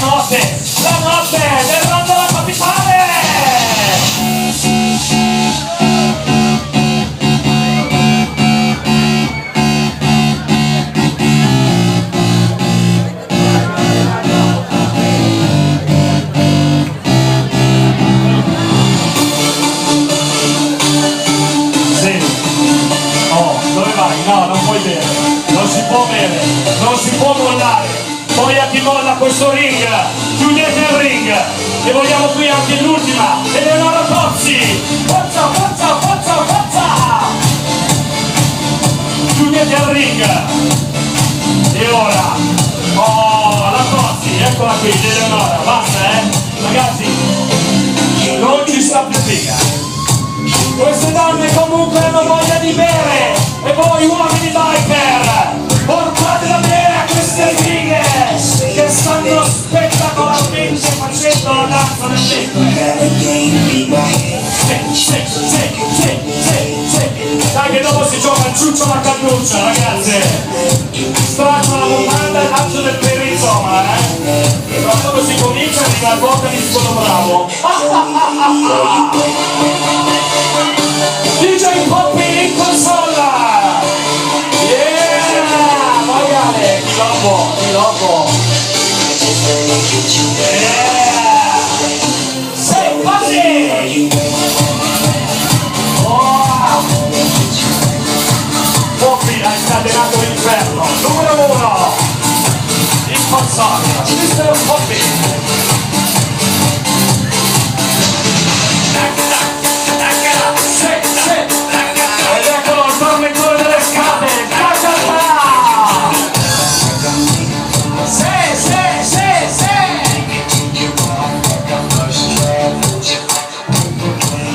la notte del mondo della capitale! No, non puoi bere, non si può bere, non si può mollare. Poi a chi molla questo ring, chiudete il ring, e vogliamo qui anche l'ultima, Eleonora Tozzi. Forza, forza, forza, forza! Chiudete il ring. E ora, oh, la Tozzi, eccola qui, Eleonora, basta ragazzi, non ci sta più figa. Queste donne comunque hanno voglia di bere, e voi uomini biker portate da bere a queste righe che stanno spettacolarmente facendo la danza del ventre. Dai che dopo si gioca il ciuccio alla cannuccia, ragazze. Straccio la mutanda e lancio del perizoma, e quando si comincia arriva il bocca di scuola bravo. DJ Poppy in console! Yeah! Vai Ale, di loco! Yeah! Sei così! Oh! Poppy ha scatenato l'inferno! Numero 1! In console! Mr. Poppy!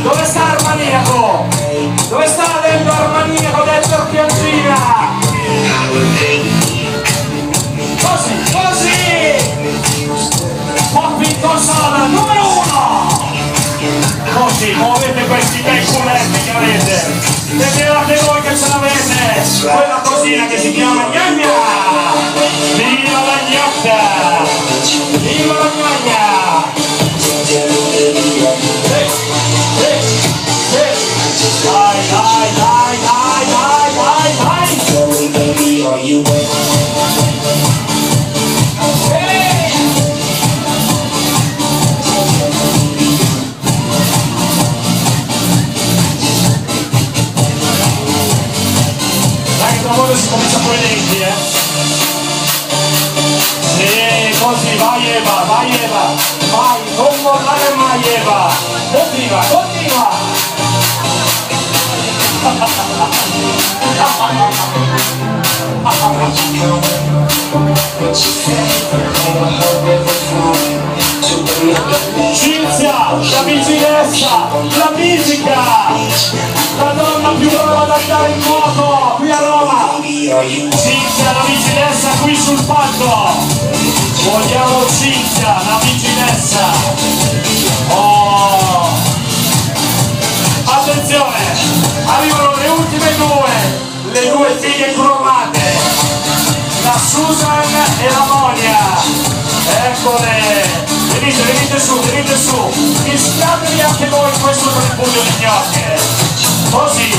Dove sta Armaniaco? Dove sta dentro Armaniaco, dentro Piangina? Così, così! Poppy console numero 1! Così, muovete questi bei culetti che avete! Vedete voi che ce l'avete! Quella cosina che si chiama gnagna! Viva la gnocca! Viva la gnagna! Dai, dai, dai, dai, dai, dai, dai! Dai che tra poco si comincia con i denti, Sì, così, vai Eva, vai, non mollare mai Eva! Continua, continua! Cinzia, la vicinanza, la fisica, la donna più brava ad andare in moto qui a Roma. Cinzia, la vicinanza qui sul palco. Vogliamo Cinzia, la vicinanza. Oh! Attenzione, arrivano le ultime le due figlie cromate, la Susan e la Monia. Eccole, venite su, mischiatevi anche voi in questo tripudio di gnocche. Così,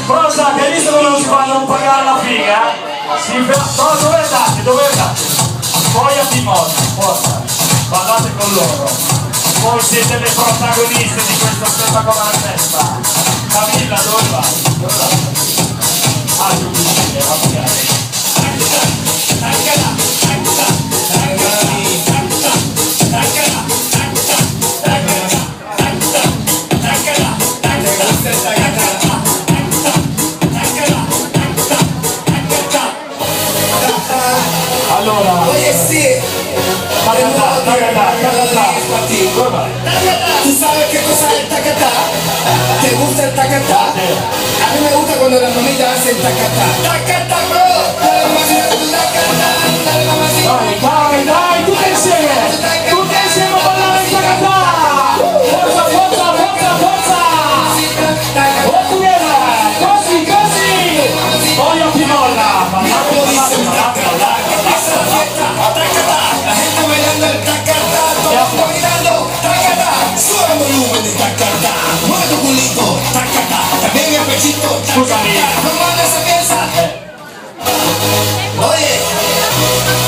Rosa, che hai visto come non si fanno non pagare la figa? No, dove andate? Poi a Timoteo, forza, parlate con loro. Voi siete le protagoniste di questa spettacolare festa. Camilla, dove vai? Ah, più vicino, va bene. Allora, ¿tú sabes qué cosa es el tacatá? ¿Te gusta el tacatá? A mí me gusta cuando las mamitas hacen tacatá. ¡Tacatá, bro! Dale mamacita, dale mamacita. Dai, tutti insieme a ballare il tacatà! Forza! Così! Poi a Pinolla! Ballate! Scusami. ¿Cómo anda esa pieza? Oye,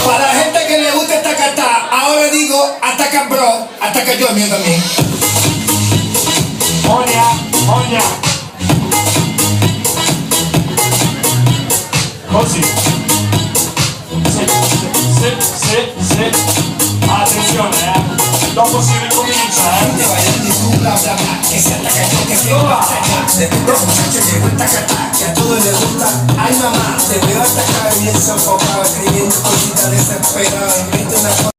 para la gente que le gusta esta cata, ahora digo ataca bro, ataca yo el mío también. Monia, Monia. Così. Sì. Attenzione, dopo si ricomincia, Te vayan de tu bla bla bla, que se ataca yo, que se ataca. Desde los muchachos llegó esta cata, que a todos les gusta. Ay mamá, te veo atacar bien sofocado, escribiendo cositas desesperadas.